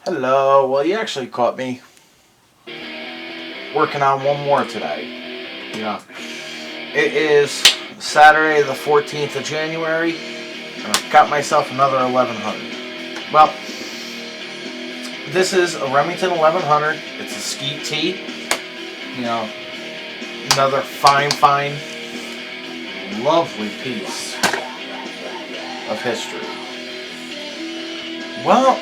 Hello. Well, you actually caught me working on one more today. It is Saturday the 14th of January, and I've got myself another 1100. Well, this is a Remington 1100. It's a Skeet-T. Another fine, lovely piece of history. Well,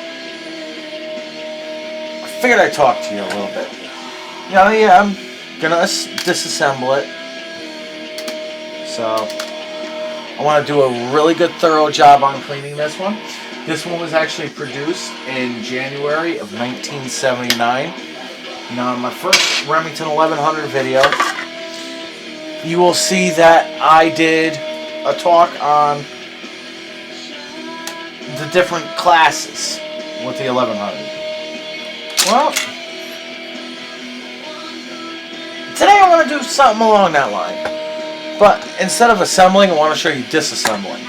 I figured I'd talk to you a little bit. I'm gonna disassemble it. So, I want to do a really good, thorough job on cleaning this one. This one was actually produced in January of 1979. In my first Remington 1100 video, you will see that I did a talk on the different classes with the 1100. Well, today I want to do something along that line. But instead of assembling, I want to show you disassembling.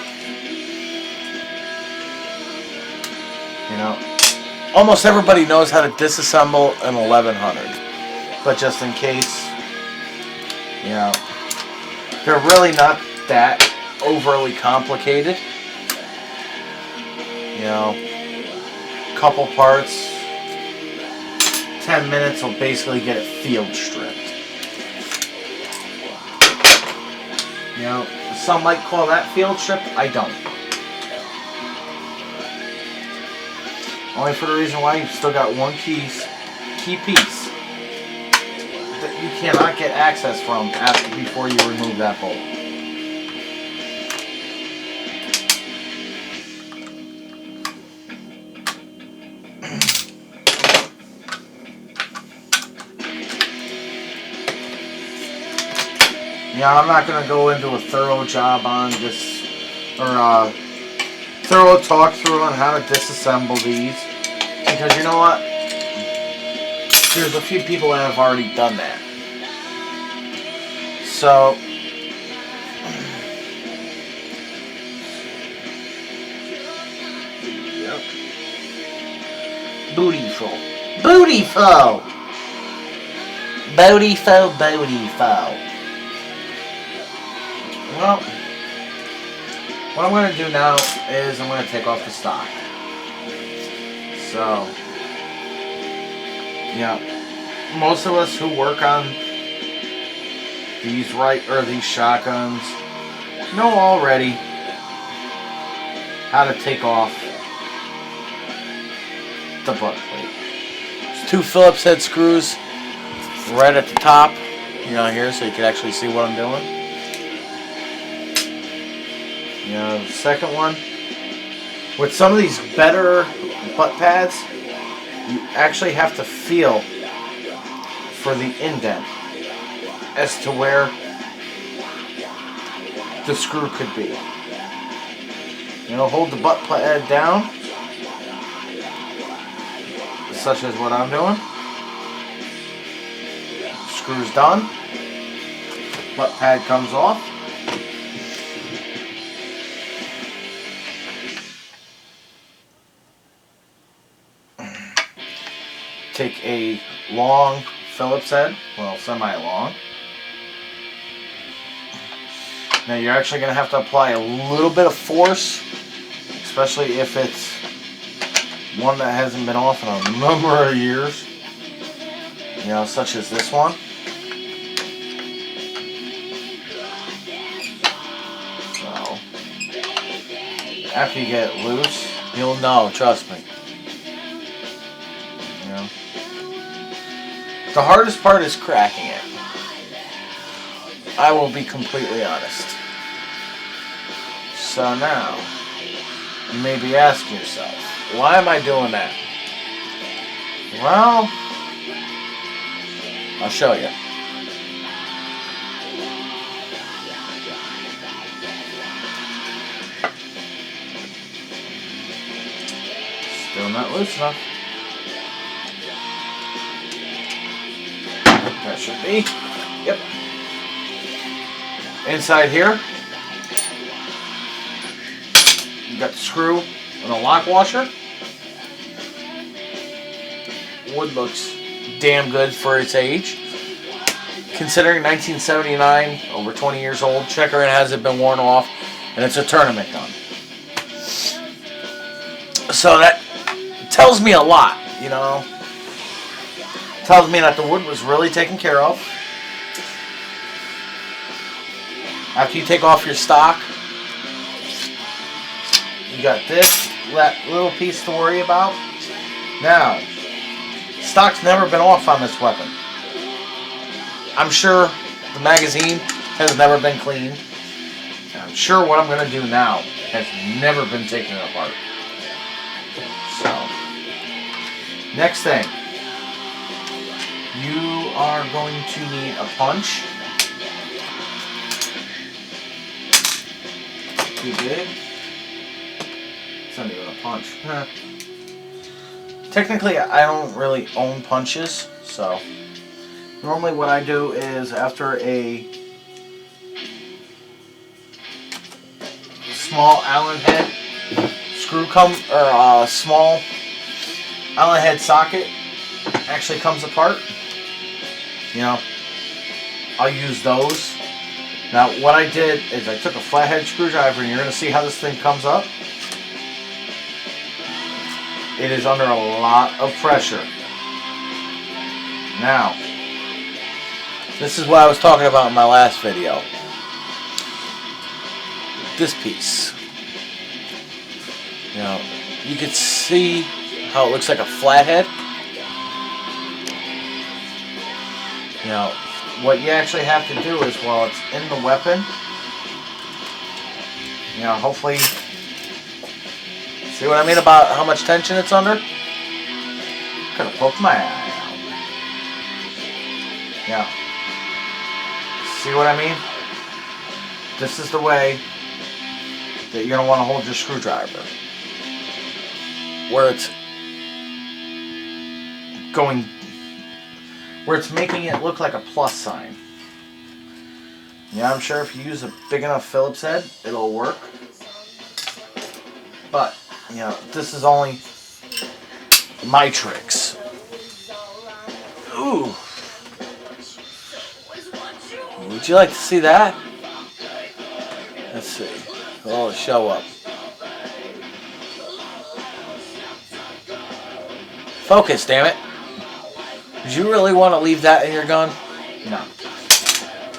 Almost everybody knows how to disassemble an 1100. But just in case, they're really not that overly complicated. Couple parts, 10 minutes will basically get it field stripped. Some might call that field strip. I don't. Only for the reason why you've still got one key piece that you cannot get access from before you remove that bolt. I'm not going to go into a thorough job on this, or a thorough talk through on how to disassemble these, because you know what? There's a few people that have already done that. So, Bootyful. Well, what I'm going to do now is I'm going to take off the stock. So, most of us who work on these these shotguns know already how to take off the butt plate. There's two Phillips head screws right at the top, here, so you can actually see what I'm doing. The second one, with some of these better butt pads, you actually have to feel for the indent as to where the screw could be. Hold the butt pad down, such as what I'm doing. Screw's done. Butt pad comes off. Take a long Phillips head, semi-long. Now you're actually going to have to apply a little bit of force, especially if it's one that hasn't been off in a number of years, such as this one. So, after you get it loose, you'll know, trust me. The hardest part is cracking it. I will be completely honest. So now, you may be asking yourself, why am I doing that? Well, I'll show you. Still not loose enough. That should be. Yep. Inside here, you got the screw and a lock washer. wood looks damn good for its age. Considering 1979, over 20 years old, checker, it hasn't been worn off, and it's a tournament gun. So that tells me a lot, you know. Tells me that the wood was really taken care of. After you take off your stock, you got that little piece to worry about. Now, stock's never been off on this weapon. I'm sure the magazine has never been cleaned. I'm sure what I'm going to do now has never been taken apart. So, next thing, you are going to need a punch. Too big. It's not even a punch. Technically, I don't really own punches, so normally what I do is after a small Allen head screw or a small Allen head socket actually comes apart, you know, I'll use those. Now what I did is I took a flathead screwdriver, and you're going to see how this thing comes up. It is under a lot of pressure. Now, this is what I was talking about in my last video. This piece. You know, you can see how it looks like a flathead. You know, what you actually have to do is, while it's in the weapon, you know, hopefully, see what I mean about how much tension it's under? Could have poked my eye out. Yeah. See what I mean? This is the way that you're going to want to hold your screwdriver. Where it's going, where it's making it look like a plus sign. Yeah, I'm sure if you use a big enough Phillips head, it'll work. But, you know, this is only my tricks. Ooh. Would you like to see that? Let's see. Oh, it'll show up. Focus, damn it. Would you really want to leave that in your gun? No.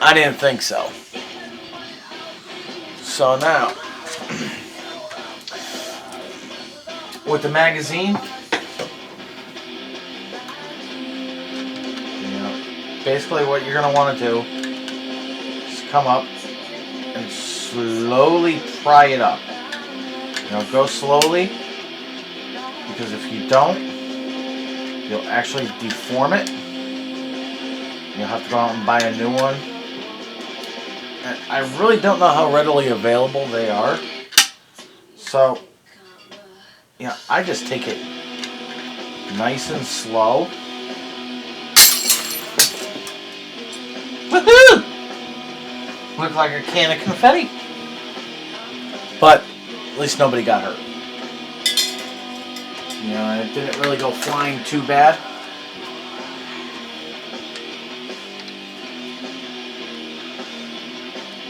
I didn't think so. So now, with the magazine, you know, basically what you're going to want to do is come up and slowly pry it up. You know, go slowly, because if you don't, you'll actually deform it. You'll have to go out and buy a new one. And I really don't know how readily available they are. So, you know, I just take it nice and slow. Woohoo! Looked like a can of confetti. But at least nobody got hurt. You know, and it didn't really go flying too bad.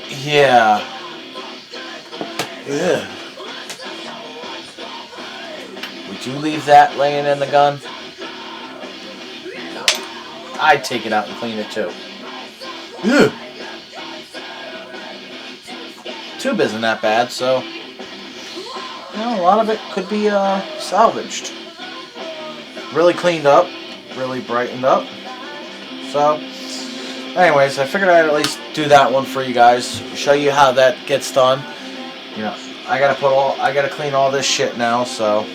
Yeah. Ugh. Would you leave that laying in the gun? I'd take it out and clean it too. Ugh. Tube isn't that bad, so you know, a lot of it could be salvaged. Really cleaned up, really brightened up. So, anyways, I figured I'd at least do that one for you guys, show you how that gets done. You know, I gotta clean all this shit now. So,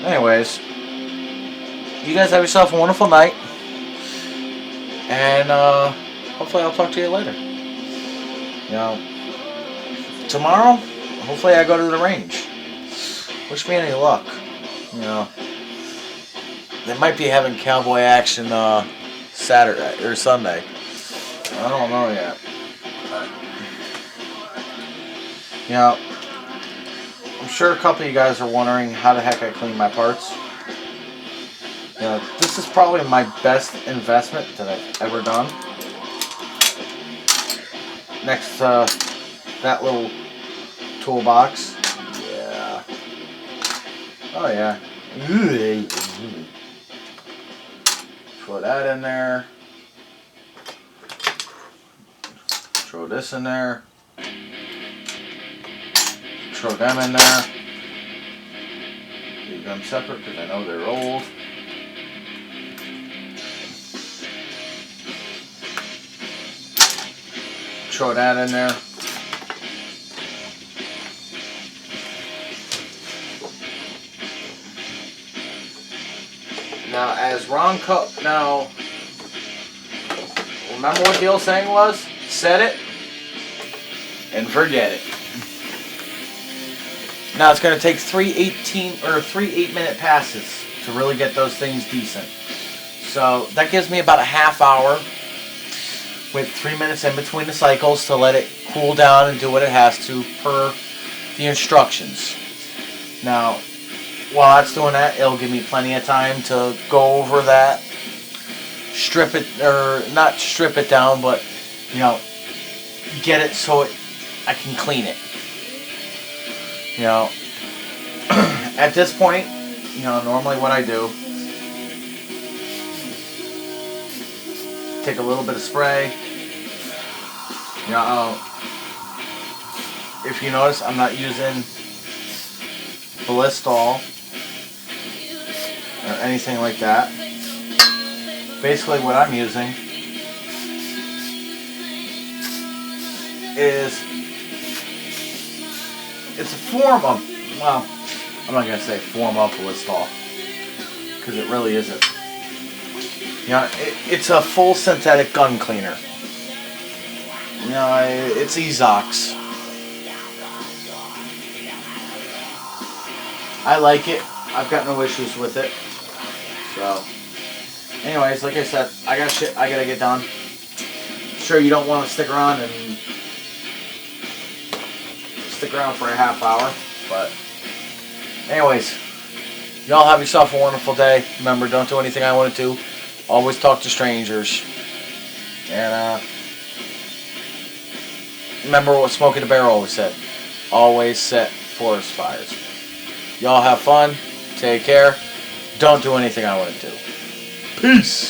anyways, you guys have yourself a wonderful night, and hopefully I'll talk to you later. You know, tomorrow, hopefully I go to the range. Wish me any luck. You know, they might be having cowboy action Saturday or Sunday. I don't know yet. But, you know, I'm sure a couple of you guys are wondering how the heck I clean my parts. You know, this is probably my best investment that I've ever done. Next to that little toolbox. Yeah. Oh yeah. Throw that in there. Throw this in there. Throw them in there. Leave them separate because I know they're old. Throw that in there. Now, as Ron now, remember what the old saying was? Set it and forget it. Now it's going to take 3 8-minute passes to really get those things decent. So that gives me about a half hour with 3 minutes in between the cycles to let it cool down and do what it has to per the instructions. Now, while that's doing that, it'll give me plenty of time to go over that, strip it, or not strip it down, but, you know, get it so I can clean it. You know, at this point, you know, normally what I do, take a little bit of spray. You know, if you notice, I'm not using Blistol or anything like that. Basically what I'm using is, it's a form of, well, I'm not going to say form of Blistol, because it really isn't. You know, it's a full synthetic gun cleaner. You know, it's Ezox. I like it. I've got no issues with it. So, anyways, like I said, I got shit I gotta get done. Sure, you don't want to stick around for a half hour, but anyways, y'all have yourself a wonderful day. Remember, don't do anything I want to do. Always talk to strangers. And remember what Smokey the Bear always said. Always set forest fires. Y'all have fun. Take care. Don't do anything I want to do. Peace.